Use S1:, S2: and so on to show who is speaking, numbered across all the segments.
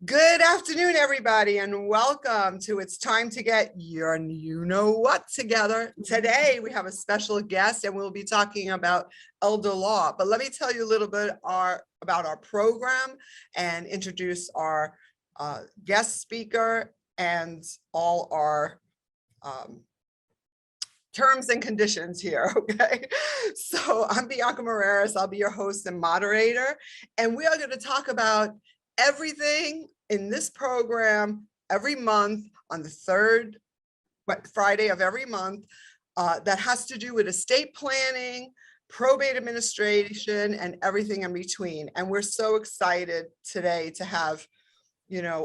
S1: Good afternoon, everybody, and welcome to It's Time to Get Your You Know What Together. Today, we have a special guest, and we'll be talking about elder law. But let me tell you a little bit about our program and introduce our guest speaker and all our terms and conditions here, okay? So I'm Bianca Moreras. I'll be your host and moderator, and we are going to talk about everything in this program every month on the third Friday of every month that has to do with estate planning, probate administration, and everything in between. And we're so excited today to have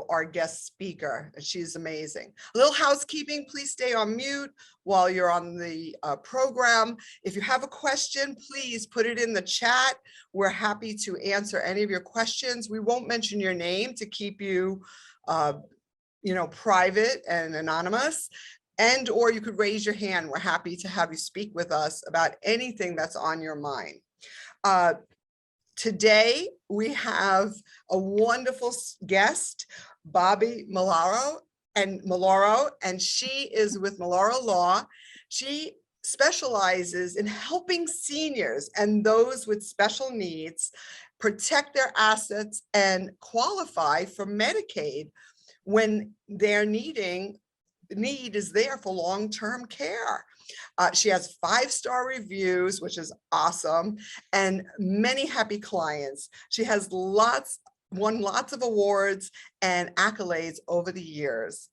S1: our guest speaker, and she's amazing. A little housekeeping, please stay on mute while you're on the program. If you have a question, please put it in the chat. We're happy to answer any of your questions. We won't mention your name to keep you, private and anonymous. Or you could raise your hand. We're happy to have you speak with us about anything that's on your mind. Today, we have a wonderful guest, Bobbi Meloro, and she is with Meloro Law. She specializes in helping seniors and those with special needs protect their assets and qualify for Medicaid when their need is there for long-term care. She has 5-star reviews, which is awesome, and many happy clients. She has won lots of awards and accolades over the years.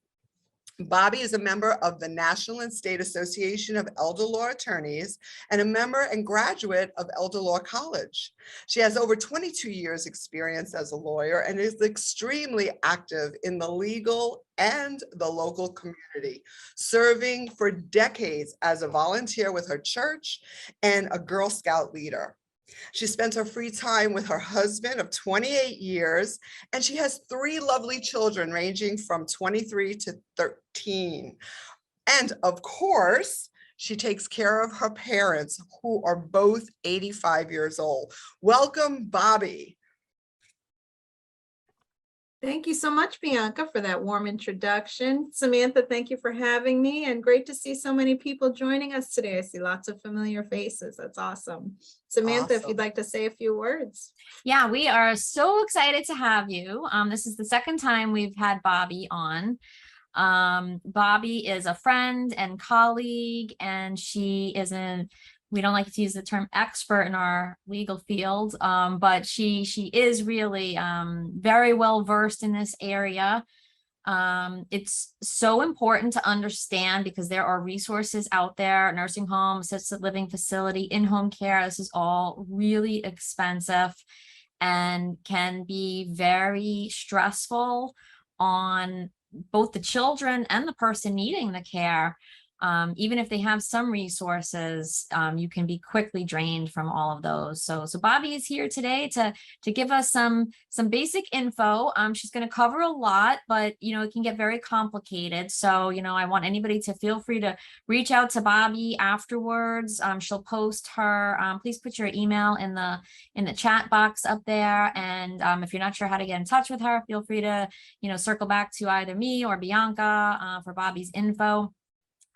S1: Bobbi is a member of the National and State Association of Elder Law Attorneys and a member and graduate of Elder Law College. She has over 22 years experience as a lawyer and is extremely active in the legal and the local community, serving for decades as a volunteer with her church and a Girl Scout leader. She spends her free time with her husband of 28 years, and she has 3 lovely children ranging from 23 to 13. And of course, she takes care of her parents, who are both 85 years old. Welcome, Bobbi.
S2: Thank you so much, Bianca, for that warm introduction. Samantha, thank you for having me, and great to see so many people joining us today. I see lots of familiar faces. That's awesome. Samantha, If you'd like to say a few words.
S3: Yeah, we are so excited to have you. This is the second time we've had Bobbi on. Bobbi is a friend and colleague, and she is we don't like to use the term expert in our legal field, but she is really very well versed in this area. It's so important to understand because there are resources out there, nursing home, assisted living facility, in-home care. This is all really expensive and can be very stressful on both the children and the person needing the care. Even if they have some resources, you can be quickly drained from all of those. So Bobbi is here today to give us some basic info. She's going to cover a lot, but it can get very complicated. So I want anybody to feel free to reach out to Bobbi afterwards. She'll post her. Please put your email in the chat box up there. And if you're not sure how to get in touch with her, feel free to circle back to either me or Bianca for Bobbi's info.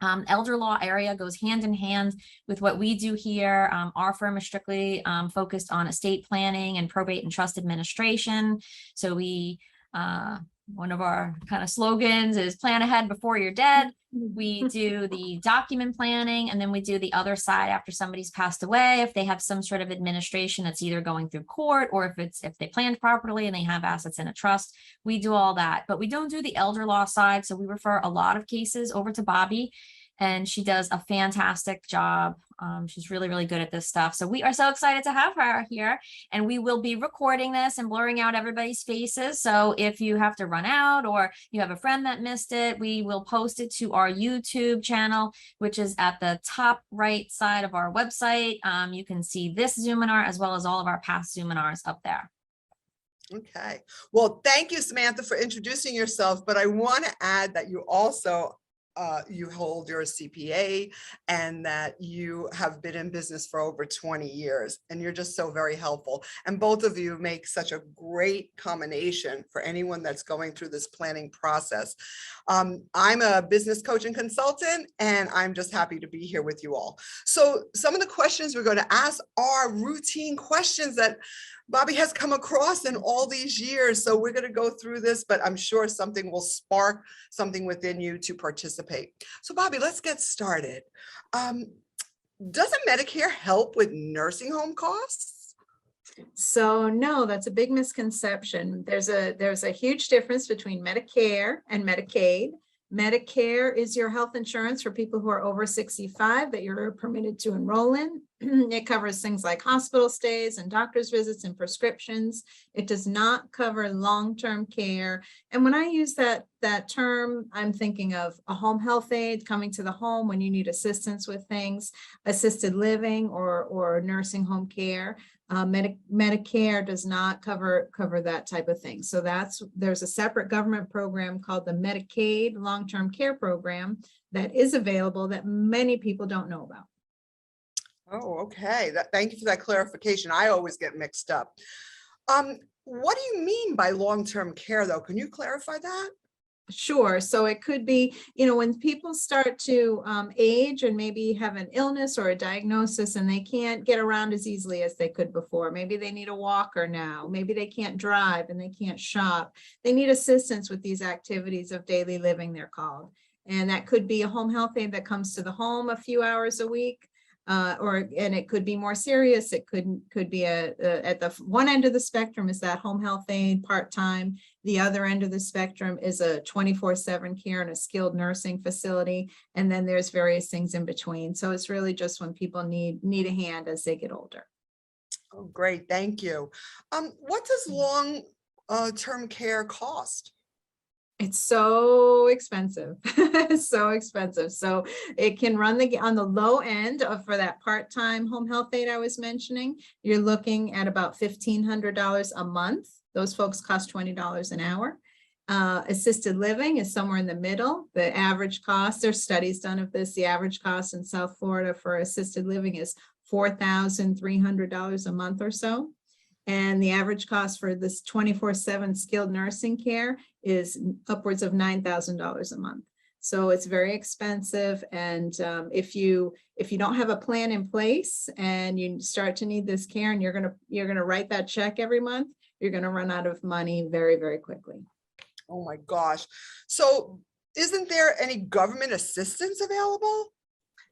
S3: Elder law area goes hand in hand with what we do here. Our firm is strictly focused on estate planning and probate and trust administration. So we, one of our kind of slogans is plan ahead before you're dead. We do the document planning, and then we do the other side after somebody's passed away. If they have some sort of administration that's either going through court, or if they planned properly and they have assets in a trust, we do all that. But we don't do the elder law side. So we refer a lot of cases over to Bobbi, and she does a fantastic job. She's really, really good at this stuff. So we are so excited to have her here, and we will be recording this and blurring out everybody's faces. So if you have to run out or you have a friend that missed it, we will post it to our YouTube channel, which is at the top right side of our website. You can see this Zoominar as well as all of our past Zoominars up there.
S1: Okay. Well, thank you, Samantha, for introducing yourself. But I want to add that you also you hold your CPA and that you have been in business for over 20 years. And you're just so very helpful. And both of you make such a great combination for anyone that's going through this planning process. I'm a business coach and consultant, and I'm just happy to be here with you all. So some of the questions we're going to ask are routine questions that Bobbi has come across in all these years. So we're going to go through this, but I'm sure something will spark something within you to participate. So Bobbi, let's get started. Doesn't Medicare help with nursing home costs?
S2: So no, that's a big misconception. There's a huge difference between Medicare and Medicaid. Medicare is your health insurance for people who are over 65 that you're permitted to enroll in. It covers things like hospital stays and doctor's visits and prescriptions. It does not cover long-term care. And when I use that term, I'm thinking of a home health aide coming to the home when you need assistance with things, assisted living or nursing home care. Medicare does not cover that type of thing. So there's a separate government program called the Medicaid long-term care program that is available that many people don't know about.
S1: Oh, okay. Thank you for that clarification. I always get mixed up. What do you mean by long-term care though? Can you clarify that?
S2: Sure. So it could be, when people start to age and maybe have an illness or a diagnosis and they can't get around as easily as they could before. Maybe they need a walker now. Maybe they can't drive and they can't shop. They need assistance with these activities of daily living, they're called. And that could be a home health aide that comes to the home a few hours a week. And it could be more serious. It could be at the one end of the spectrum is that home health aide part-time. The other end of the spectrum is a 24/7 care in a skilled nursing facility. And then there's various things in between. So it's really just when people need a hand as they get older.
S1: Oh, great. Thank you. What does long-term care cost?
S2: It's so expensive, so expensive. So it can run on the low end for that part-time home health aide I was mentioning. You're looking at about $1,500 a month. Those folks cost $20 an hour. Assisted living is somewhere in the middle. The average cost, there's studies done of this, the average cost in South Florida for assisted living is $4,300 a month or so. And the average cost for this 24/7 skilled nursing care is upwards of $9,000 a month. So it's very expensive. And if you don't have a plan in place and you start to need this care and you're gonna write that check every month, you're gonna run out of money very, very quickly.
S1: Oh my gosh. So isn't there any government assistance available?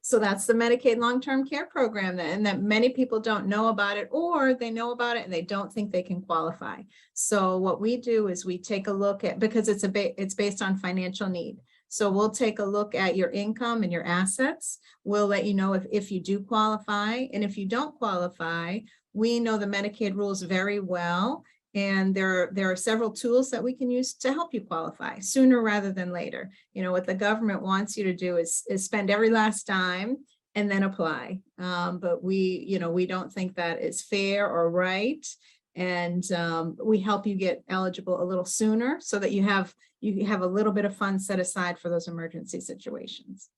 S2: So that's the Medicaid long-term care program and that many people don't know about it, or they know about it and they don't think they can qualify. So what we do is we take a look at, because it's based on financial need. So we'll take a look at your income and your assets. We'll let you know if you do qualify, and if you don't qualify, we know the Medicaid rules very well. And there are several tools that we can use to help you qualify sooner rather than later. What the government wants you to do is spend every last dime and then apply. But we don't think that is fair or right. And we help you get eligible a little sooner so that you have a little bit of funds set aside for those emergency situations.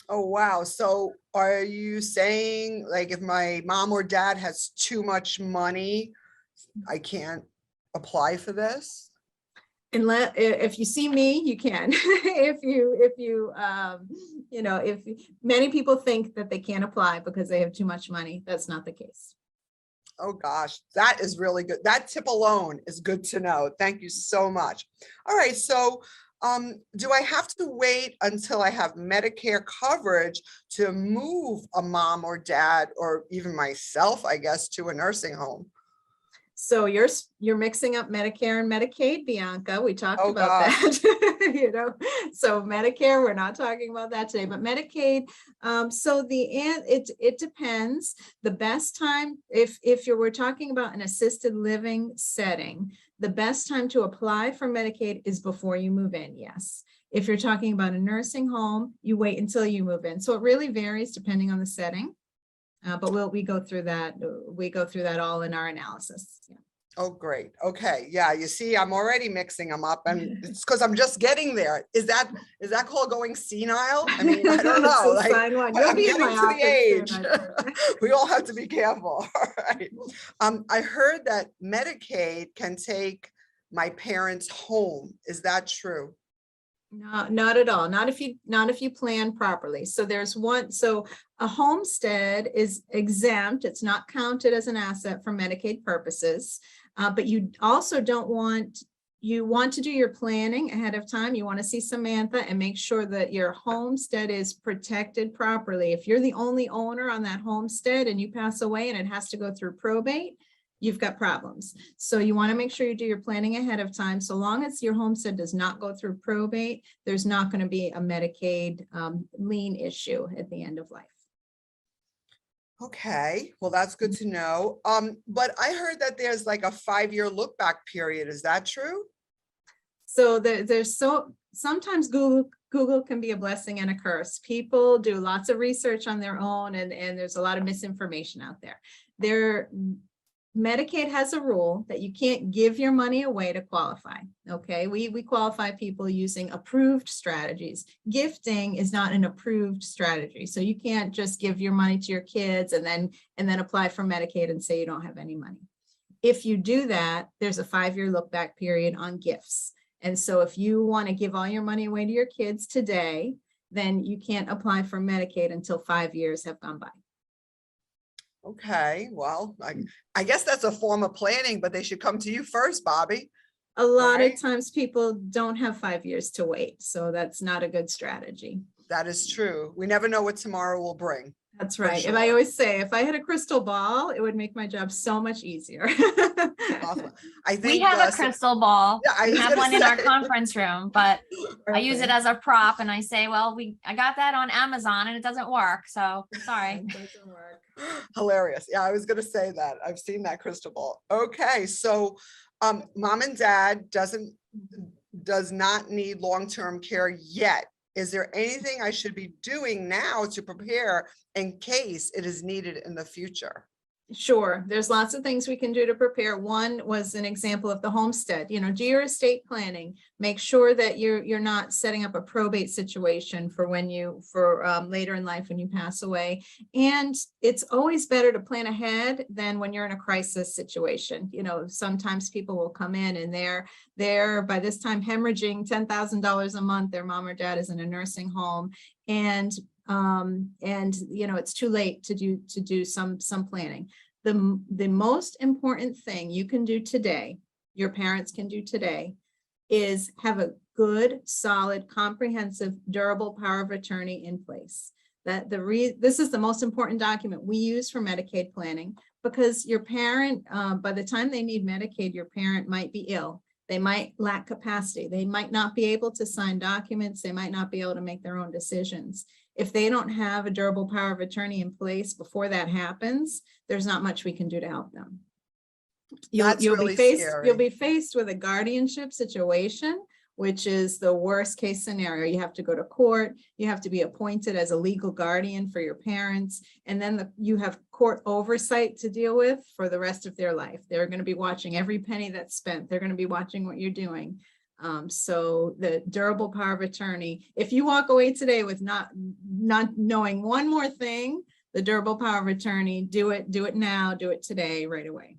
S1: Oh, wow. So are you saying like if my mom or dad has too much money, I can't apply for this?
S2: If you see me, you can. if many people think that they can't apply because they have too much money, that's not the case.
S1: Oh gosh, that is really good. That tip alone is good to know. Thank you so much. All right, so do I have to wait until I have Medicare coverage to move a mom or dad or even myself, I guess, to a nursing home?
S2: So you're mixing up Medicare and Medicaid, Bianca. We talked about
S1: gosh.
S2: that. So Medicare, we're not talking about that today, but Medicaid. So it depends. The best time, if we're talking about an assisted living setting, the best time to apply for Medicaid is before you move in. Yes. If you're talking about a nursing home, you wait until you move in. So it really varies depending on the setting. But we go through that. We go through that all in our analysis. Yeah.
S1: Oh, great. Okay. Yeah. You see, I'm already mixing them up, and it's because I'm just getting there. Is that called going senile? I mean, I don't
S2: It's
S1: know.
S2: a
S1: Like,
S2: sign one. You'll
S1: I'm
S2: be in
S1: getting
S2: my
S1: to the
S2: office soon,
S1: age.
S2: I think.
S1: We all have to be careful. All right. I heard that Medicaid can take my parents home. Is that true?
S2: No, not at all. Not if you plan properly. So a homestead is exempt. It's not counted as an asset for Medicaid purposes. But you also you want to do your planning ahead of time. You want to see Samantha and make sure that your homestead is protected properly. If you're the only owner on that homestead and you pass away and it has to go through probate, you've got problems. So you want to make sure you do your planning ahead of time. So long as your homestead does not go through probate, there's not going to be a Medicaid lien issue at the end of life.
S1: Okay, well, that's good to know. But I heard that there's like a 5-year look back period. Is that true?
S2: So sometimes Google can be a blessing and a curse. People do lots of research on their own, and there's a lot of misinformation out there. Medicaid has a rule that you can't give your money away to qualify. Okay, we qualify people using approved strategies. Gifting is not an approved strategy, so you can't just give your money to your kids and then apply for Medicaid and say you don't have any money. If you do that, there's a 5-year look back period on gifts. And so if you want to give all your money away to your kids today, then you can't apply for Medicaid until 5 years have gone by.
S1: Okay, well, I guess that's a form of planning, but they should come to you first, Bobbi.
S2: A lot
S1: Right.
S2: of times people don't have 5 years to wait, so that's not a good strategy.
S1: That is true. We never know what tomorrow will bring.
S2: That's
S1: For
S2: right. And I
S1: sure.
S2: always say, if I had a crystal ball, it would make my job so much easier.
S1: Awesome. I think
S3: We have a crystal ball.
S1: Yeah, I
S3: We
S1: was
S3: have
S1: gonna
S3: one in our
S1: say.
S3: conference room, but I use it
S2: Perfect.
S3: as a prop and I say, well, I got that on Amazon and it doesn't work. So sorry.
S2: It doesn't work.
S1: Hilarious. Yeah, I was gonna say that. I've seen that crystal ball. Okay, so mom and dad does not need long-term care yet. Is there anything I should be doing now to prepare in case it is needed in the future?
S2: Sure, there's lots of things we can do to prepare. One was an example of the homestead. Do your estate planning. Make sure that you're not setting up a probate situation for later in life when you pass away. And it's always better to plan ahead than when you're in a crisis situation. Sometimes people will come in and they're by this time hemorrhaging $10,000 a month. Their mom or dad is in a nursing home, and it's too late to do some planning. The most important thing you can do today, your parents can do today, is have a good, solid, comprehensive, durable power of attorney in place. This is the most important document we use for Medicaid planning, because your parent, by the time they need Medicaid, your parent might be ill. They might lack capacity. They might not be able to sign documents. They might not be able to make their own decisions. If they don't have a durable power of attorney in place before that happens, there's not much we can do to help them. You'll
S1: really
S2: be faced with a guardianship situation, which is the worst case scenario. You have to go to court. You have to be appointed as a legal guardian for your parents. And then you have court oversight to deal with for the rest of their life. They're going to be watching every penny that's spent. They're going to be watching what you're doing. So the durable power of attorney, if you walk away today with not knowing one more thing, the durable power of attorney, do it now, do it today, right away.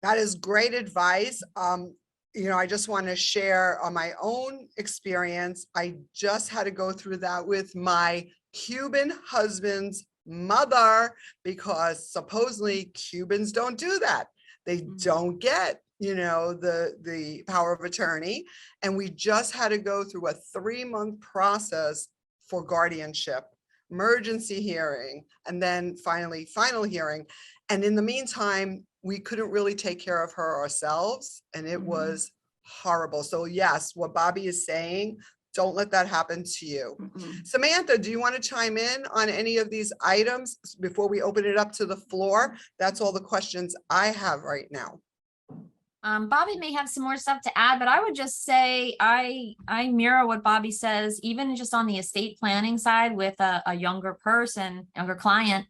S1: That is great advice. I just want to share on my own experience. I just had to go through that with my Cuban husband's mother, because supposedly Cubans don't do that. They don't get, the power of attorney. And we just had to go through a 3-month process for guardianship, emergency hearing, and then finally final hearing. And in the meantime, we couldn't really take care of her ourselves, and it was horrible. So yes, what Bobbi is saying, don't let that happen to you. Samantha, do you want to chime in on any of these items before we open it up to the floor? That's all the questions I have right now.
S3: Bobbi may have some more stuff to add, but I would just say I mirror what Bobbi says, even just on the estate planning side with a younger client.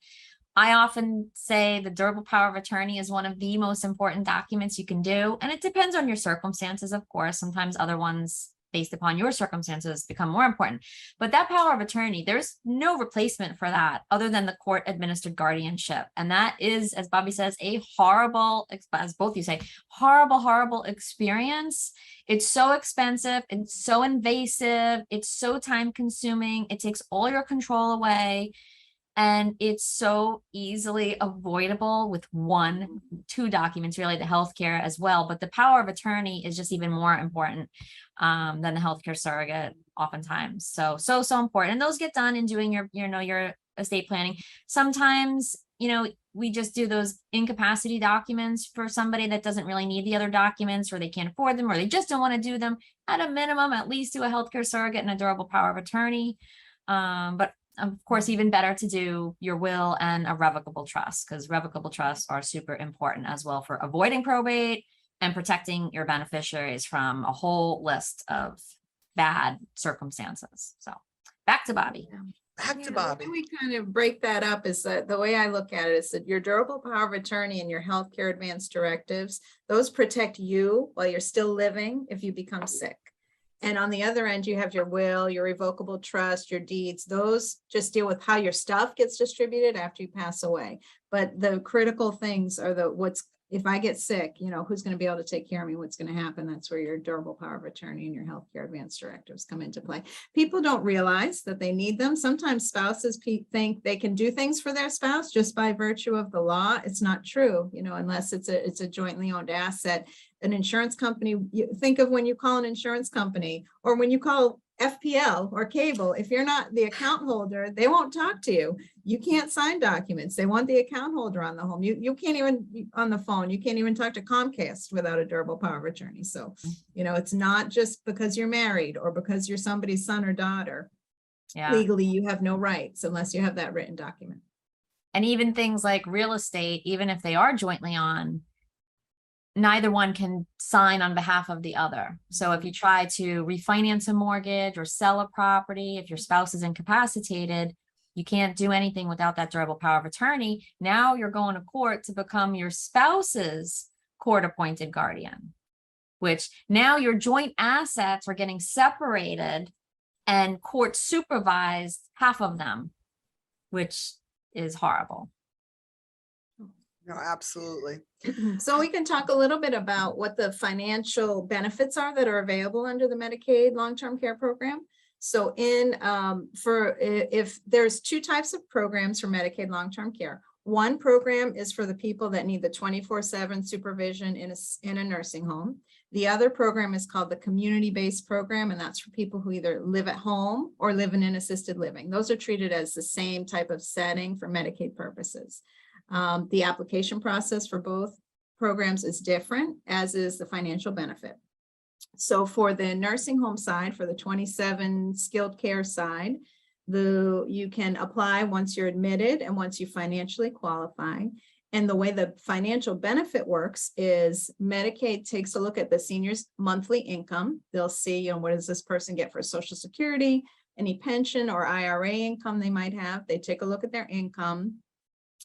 S3: I often say the durable power of attorney is one of the most important documents you can do. And it depends on your circumstances, of course. Sometimes other ones based upon your circumstances become more important. But that power of attorney, there's no replacement for that other than the court administered guardianship. And that is, as Bobbi says, a horrible, as both you say, horrible experience. It's so expensive. It's so invasive. It's so time consuming. It takes all your control away. And it's so easily avoidable with two documents, really, the healthcare as well. But the power of attorney is just even more important than the healthcare surrogate oftentimes. So important. And those get done in doing your estate planning. Sometimes, we just do those incapacity documents for somebody that doesn't really need the other documents, or they can't afford them, or they just don't want to do them. At a minimum, at least do a healthcare surrogate and a durable power of attorney. But of course, even better to do your will and a revocable trust, because revocable trusts are super important as well for avoiding probate and protecting your beneficiaries from a whole list of bad circumstances. So back to Bobbi.
S1: Back to
S2: The
S1: Bobbi.
S2: way we kind of break that up is that the way I look at it is that your durable power of attorney and your healthcare advance directives, those protect you while you're still living if you become sick. And on the other end, you have your will, your revocable trust, your deeds. Those just deal with how your stuff gets distributed after you pass away. But the critical things are if I get sick, who's going to be able to take care of me? What's going to happen? That's where your durable power of attorney and your healthcare advance directives come into play. People don't realize that they need them. Sometimes spouses think they can do things for their spouse just by virtue of the law. It's not true, unless it's a jointly owned asset. An insurance company, think of when you call an insurance company or when you call FPL or cable, if you're not the account holder, they won't talk to you. You can't sign documents. They want the account holder on the home. You can't even on the phone. You can't even talk to Comcast without a durable power of attorney. So, it's not just because you're married or because you're somebody's son or daughter. Yeah. Legally, you have no rights unless you have that written document.
S3: And even things like real estate, even if they are jointly on, neither one can sign on behalf of the other. So if you try to refinance a mortgage or sell a property, if your spouse is incapacitated, you can't do anything without that durable power of attorney. Now you're going to court to become your spouse's court-appointed guardian, which now your joint assets are getting separated and court supervised half of them, which is horrible.
S1: No, absolutely.
S2: So we can talk a little bit about what the financial benefits are that are available under the Medicaid long-term care program. So if there's two types of programs for Medicaid long-term care. One program is for the people that need the 24/7 supervision in a nursing home. The other program is called the community-based program, and that's for people who either live at home or live in an assisted living. Those are treated as the same type of setting for Medicaid purposes. The application process for both programs is different, as is the financial benefit. So for the nursing home side, for the 27 skilled care side, you can apply once you're admitted and once you financially qualify. And the way the financial benefit works is Medicaid takes a look at the senior's monthly income. They'll see, what does this person get for Social Security, any pension or IRA income they might have. They take a look at their income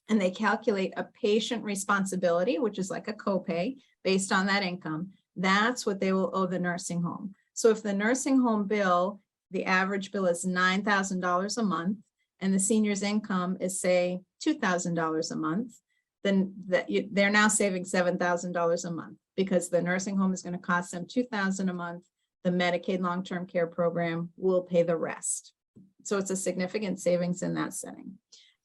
S2: and they calculate a patient responsibility, which is like a copay based on that income. That's what they will owe the nursing home. So if the nursing home bill, the average bill is $9,000 a month, and the senior's income is, say, $2,000 a month, then they're now saving $7,000 a month because the nursing home is going to cost them $2,000 a month. The Medicaid long-term care program will pay the rest. So it's a significant savings in that setting.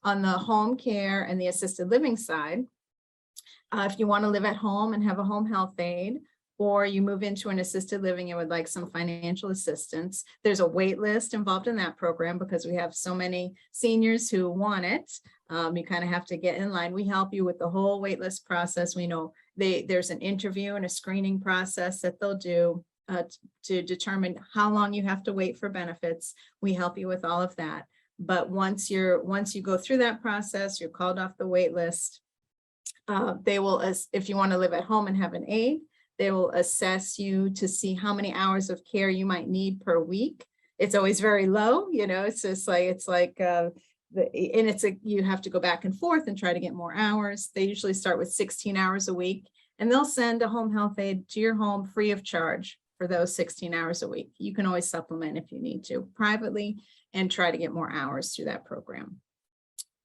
S2: On the home care and the assisted living side, if you want to live at home and have a home health aide, or you move into an assisted living and would like some financial assistance, there's a wait list involved in that program because we have so many seniors who want it. You kind of have to get in line. We help you with the whole wait list process. We know there's an interview and a screening process that they'll do to determine how long you have to wait for benefits. We help you with all of that. But once you go through that process, you're called off the wait list. They will, if you want to live at home and have an aide, they will assess you to see how many hours of care you might need per week. It's always very low, it's just like, and you have to go back and forth and try to get more hours. They usually start with 16 hours a week, and they'll send a home health aide to your home free of charge for those 16 hours a week. You can always supplement if you need to privately and try to get more hours through that program.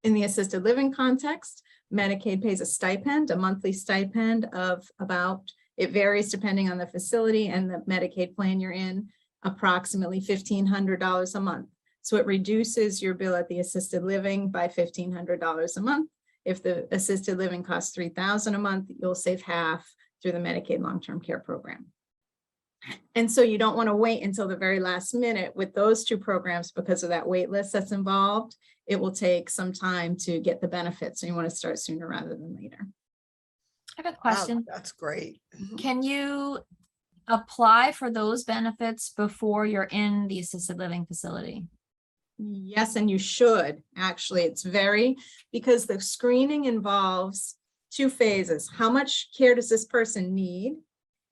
S2: In the assisted living context, Medicaid pays a stipend, a monthly stipend of about, it varies depending on the facility and the Medicaid plan you're in, approximately $1,500 a month. So it reduces your bill at the assisted living by $1,500 a month. If the assisted living costs $3,000 a month, you'll save half through the Medicaid long-term care program. And so you don't want to wait until the very last minute with those two programs because of that wait list that's involved. It will take some time to get the benefits. So you want to start sooner rather than later.
S3: I have a question.
S1: Wow, that's great.
S3: Can you apply for those benefits before you're in the assisted living facility?
S2: Yes, and you should. Actually, it's because the screening involves two phases. How much care does this person need?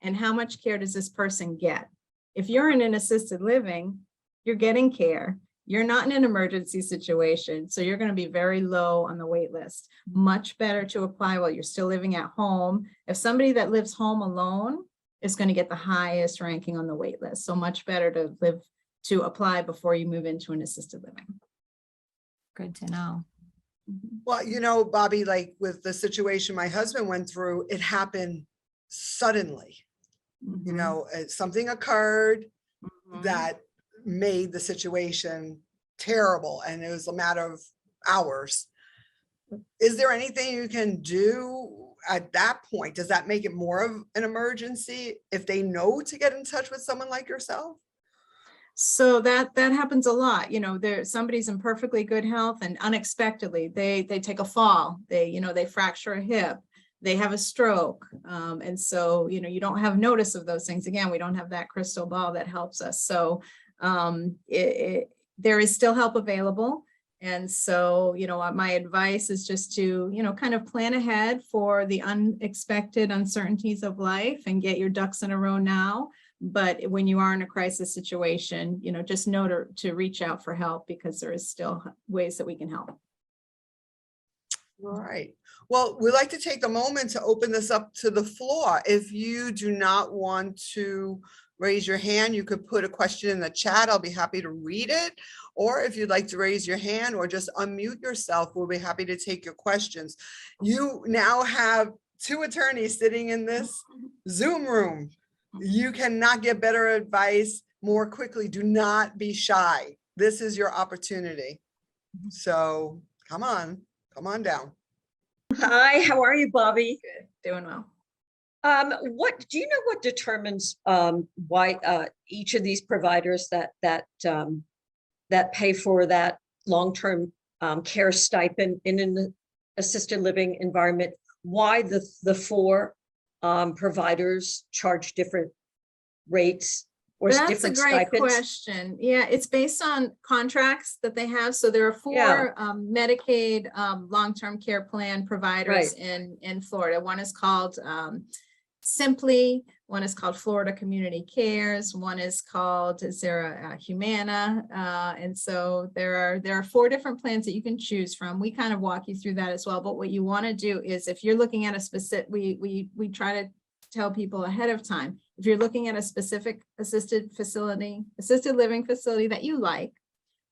S2: And how much care does this person get? If you're in an assisted living, you're getting care. You're not in an emergency situation, so you're going to be very low on the wait list. Much better to apply while you're still living at home. If somebody that lives home alone is going to get the highest ranking on the wait list, so much better to apply before you move into an assisted living.
S3: Good to know.
S1: Well, you know, Bobbi, like with the situation my husband went through, it happened suddenly. You know, something occurred that made the situation terrible, and it was a matter of hours. Is there anything you can do at that point? Does that make it more of an emergency if they know to get in touch with someone like yourself?
S2: So that happens a lot. You know, somebody's in perfectly good health and unexpectedly they take a fall. They fracture a hip. They have a stroke. And so, you don't have notice of those things. Again, we don't have that crystal ball that helps us. So there is still help available. And so, my advice is just to, kind of plan ahead for the unexpected uncertainties of life and get your ducks in a row now. But when you are in a crisis situation, just know to reach out for help, because there is still ways that we can help.
S1: All right. Well, we'd like to take a moment to open this up to the floor. If you do not want to raise your hand, you could put a question in the chat. I'll be happy to read it. Or if you'd like to raise your hand or just unmute yourself, we'll be happy to take your questions. You now have two attorneys sitting in this Zoom room. You cannot get better advice more quickly. Do not be shy. This is your opportunity. So come on down.
S4: Hi, how are you, Bobbi?
S2: Good, doing well.
S4: What do you know what determines why each of these providers that pay for that long-term care stipend in an assisted living environment, why the four providers charge different rates or different stipends?
S2: That's a great question. Yeah, it's based on contracts that they have. So there are four Medicaid long-term care plan providers in Florida. One is called Simply, one is called Florida Community Cares, one is called Humana, and so there are four different plans that you can choose from. We kind of walk you through that as well. But what you want to do is, if you're looking at a specific, we try to tell people ahead of time, if you're looking at a specific assisted living facility that you like,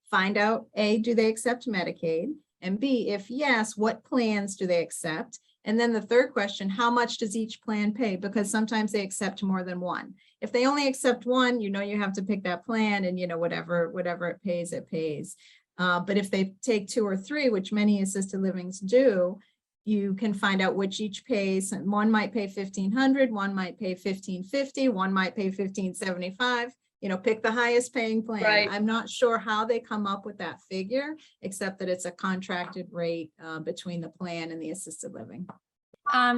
S2: find out, A, do they accept Medicaid? And B, if yes, what plans do they accept? And then the third question, how much does each plan pay? Because sometimes they accept more than one. If they only accept one, you have to pick that plan, and whatever it pays, it pays. But if they take two or three, which many assisted livings do, you can find out which each pays. And one might pay $1,500, one might pay $1,550, one might pay $1,575. Pick the highest paying plan.
S4: Right.
S2: I'm not sure how they come up with that figure, except that it's a contracted rate between the plan and the assisted living.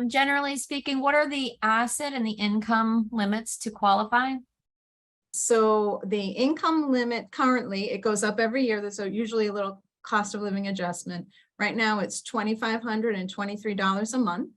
S3: Generally speaking, what are the asset and the income limits to qualify?
S2: So the income limit currently, it goes up every year. There's usually a little cost of living adjustment. Right now it's $2,523 a month.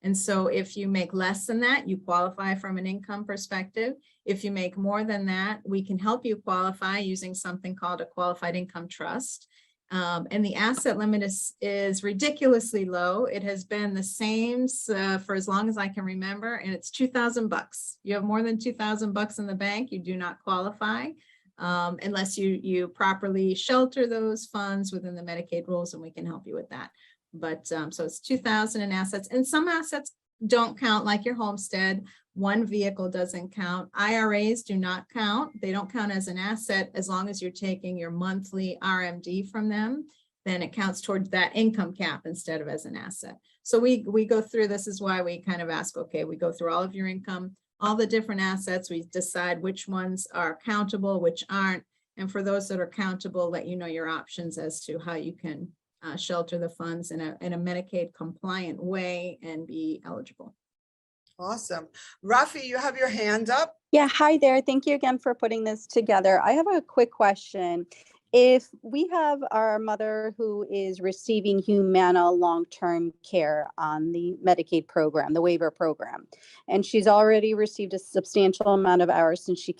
S2: And so if you make less than that, you qualify from an income perspective. If you make more than that, we can help you qualify using something called a qualified income trust. And the asset limit is ridiculously low. It has been the same for as long as I can remember, and it's $2,000. You have more than $2,000 in the bank, you do not qualify unless you properly shelter those funds within the Medicaid rules, and we can help you with that. But so it's 2,000 in assets, and some assets don't count, like your homestead. One vehicle doesn't count. IRAs do not count. They don't count as an asset as long as you're taking your monthly RMD from them. Then it counts towards that income cap instead of as an asset. So we go through, this is why we kind of ask, okay, we go through all of your income, all the different assets. We decide which ones are countable, which aren't. And for those that are countable, let you know your options as to how you can shelter the funds in a Medicaid compliant way and be eligible.
S1: Awesome. Rafi, you have your hand up.
S5: Yeah, hi there. Thank you again for putting this together. I have a quick question. If we have our mother who is receiving Humana long-term care on the Medicaid program, the waiver program, and she's already received a substantial amount of hours since she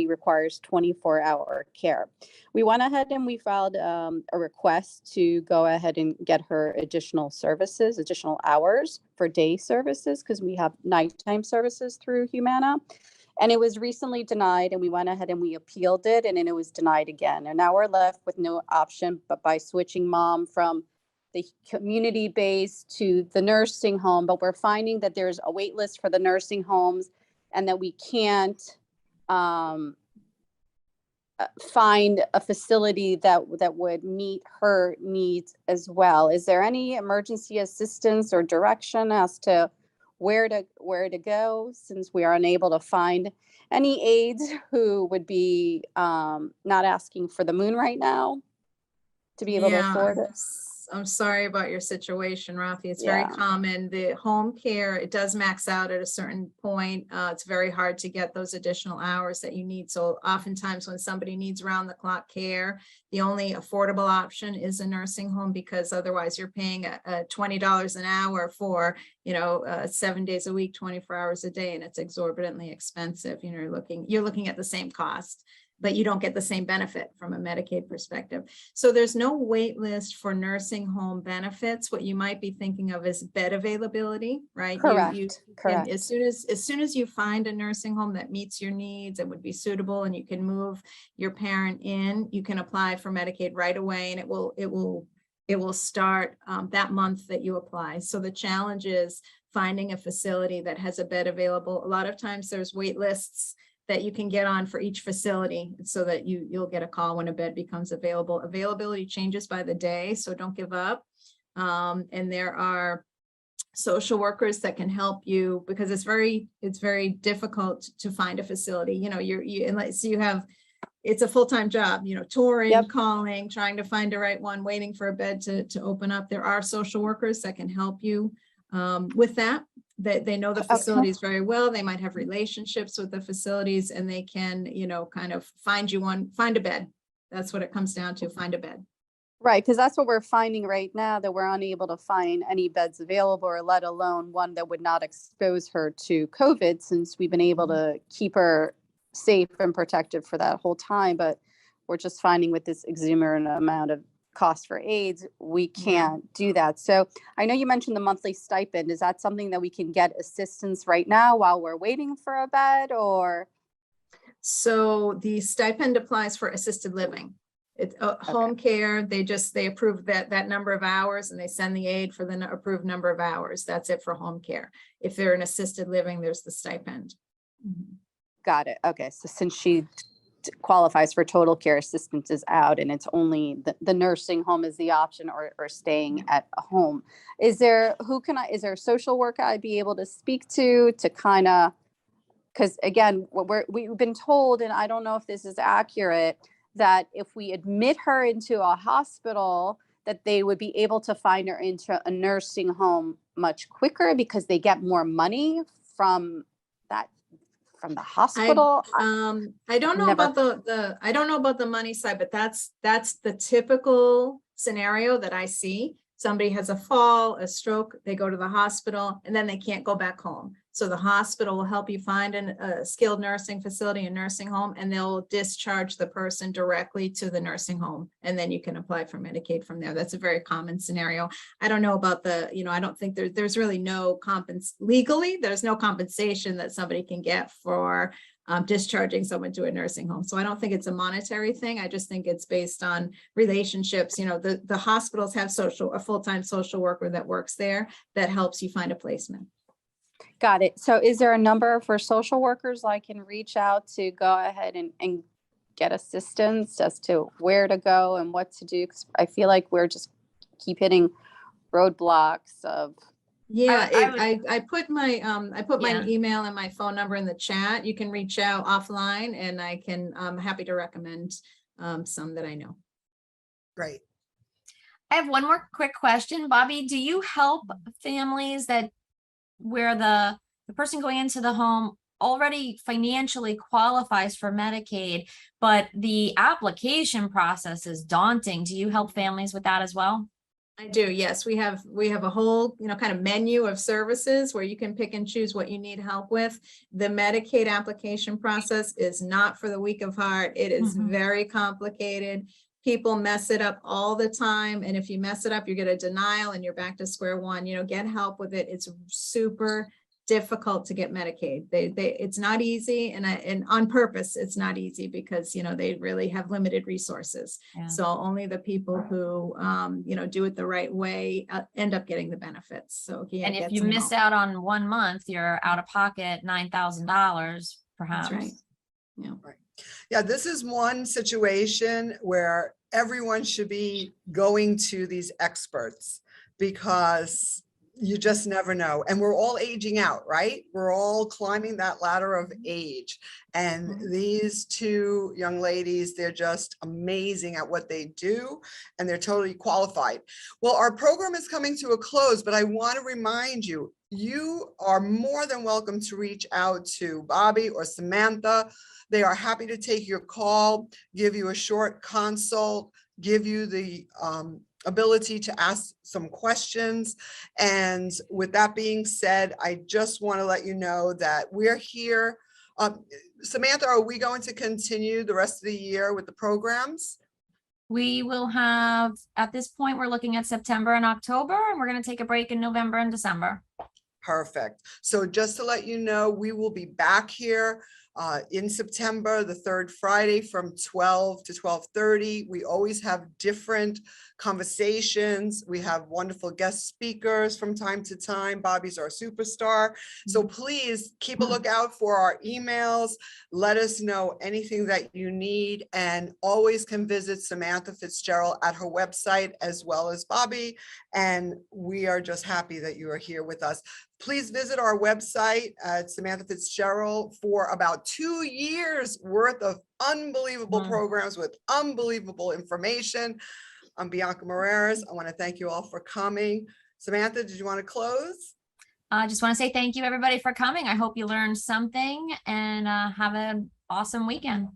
S5: requires 24-hour care. We went ahead and we filed a request to go ahead and get her additional services, additional hours for day services, because we have nighttime services through Humana. And it was recently denied, and we went ahead and we appealed it, and then it was denied again. And now we're left with no option but by switching mom from the community base to the nursing home. But we're finding that there's a wait list for the nursing homes, and that we can't find a facility that would meet her needs as well. Is there any emergency assistance or direction as to where to go, since we are unable to find any aides who would be not asking for the moon right now to be able to afford it?
S2: I'm sorry about your situation, Rafi. It's very common. The home care, it does max out at a certain point. It's very hard to get those additional hours that you need. So oftentimes when somebody needs round the clock care, the only affordable option is a nursing home, because otherwise you're paying a $20 an hour for, 7 days a week, 24 hours a day, and it's exorbitantly expensive. You're looking at the same cost, but you don't get the same benefit from a Medicaid perspective. So there's no wait list for nursing home benefits. What you might be thinking of is bed availability, right?
S5: Correct. Correct.
S2: As soon as you find a nursing home that meets your needs and would be suitable, and you can move your parent in, you can apply for Medicaid right away, and it will start that month that you apply. So the challenge is finding a facility that has a bed available. A lot of times there's wait lists that you can get on for each facility, so that you'll get a call when a bed becomes available. Availability changes by the day, so don't give up. And there are social workers that can help you, because it's very difficult to find a facility. Unless you have, it's a full-time job, touring, calling, trying to find the right one, waiting for a bed to open up. There are social workers that can help you with that. They know the facilities very well. They might have relationships with the facilities, and they can, kind of find a bed. That's what it comes down to, find a bed.
S5: Right, because that's what we're finding right now, that we're unable to find any beds available, or let alone one that would not expose her to COVID, since we've been able to keep her safe and protected for that whole time. But we're just finding with this exuberant amount of cost for aides, we can't do that. So I know you mentioned the monthly stipend. Is that something that we can get assistance right now while we're waiting for a bed, or?
S2: So the stipend applies for assisted living. It's home care. They approve that number of hours, and they send the aide for the approved number of hours. That's it for home care. If they're in assisted living, there's the stipend.
S5: Got it. Okay. So since she qualifies for total care, assistance is out, and it's only the nursing home is the option, or staying at a home. Is there a social worker I'd be able to speak to kind of, because again, we've been told, and I don't know if this is accurate, that if we admit her into a hospital, that they would be able to find her into a nursing home much quicker, because they get more money from the hospital.
S2: I don't know about the money side, but that's the typical scenario that I see. somebody has a fall, a stroke, they go to the hospital, and then they can't go back home. So the hospital will help you find a skilled nursing facility, a nursing home, and they'll discharge the person directly to the nursing home. And then you can apply for Medicaid from there. That's a very common scenario. I don't know about the, I don't think there's really no legally, there's no compensation that somebody can get for discharging someone to a nursing home. So I don't think it's a monetary thing. I just think it's based on relationships. The hospitals have a full-time social worker that works there that helps you find a placement.
S5: Got it. So is there a number for social workers I can reach out to go ahead and get assistance as to where to go and what to do? 'Cause I feel like we're just keep hitting roadblocks of.
S2: Yeah,
S3: I
S2: I put my
S3: Yeah.
S2: email and my phone number in the chat. You can reach out offline, and I'm happy to recommend some that I know.
S1: Great.
S3: I have one more quick question. Bobbi, do you help families where the person going into the home already financially qualifies for Medicaid, but the application process is daunting? Do you help families with that as well?
S2: I do, yes. We have a whole, kind of menu of services where you can pick and choose what you need help with. The Medicaid application process is not for the weak of heart. It is very complicated. People mess it up all the time. And if you mess it up, you get a denial and you're back to square one. Get help with it. It's super difficult to get Medicaid. It's not easy, and on purpose, it's not easy because, they really have limited resources.
S3: Yeah.
S2: So only the people who, do it the right way end up getting the benefits. So yeah,
S3: And if
S2: get
S3: you
S2: some
S3: miss
S2: help.
S3: out on 1 month, you're out of pocket $9,000 perhaps.
S2: That's right. Yeah.
S1: Yeah, this is one situation where everyone should be going to these experts because you just never know. And we're all aging out, right? We're all climbing that ladder of age. And these two young ladies, they're just amazing at what they do, and they're totally qualified. Well, our program is coming to a close, but I want to remind you, you are more than welcome to reach out to Bobbi or Samantha. They are happy to take your call, give you a short consult, give you the ability to ask some questions. And with that being said, I just want to let you know that we're here. Samantha, are we going to continue the rest of the year with the programs?
S3: We will have, at this point, we're looking at September and October, and we're going to take a break in November and December.
S1: Perfect. So just to let you know, we will be back here in September, the third Friday from 12 to 12:30. We always have different conversations. We have wonderful guest speakers from time to time. Bobbi's our superstar. So please keep a lookout for our emails. Let us know anything that you need, and always can visit Samantha Fitzgerald at her website as well as Bobbi. And we are just happy that you are here with us. Please visit our website at Samantha Fitzgerald for about 2 years worth of unbelievable programs with unbelievable information. I'm Bianca Moreras. I want to thank you all for coming. Samantha, did you want to close?
S3: I just want to say thank you, everybody, for coming. I hope you learned something, and have an awesome weekend.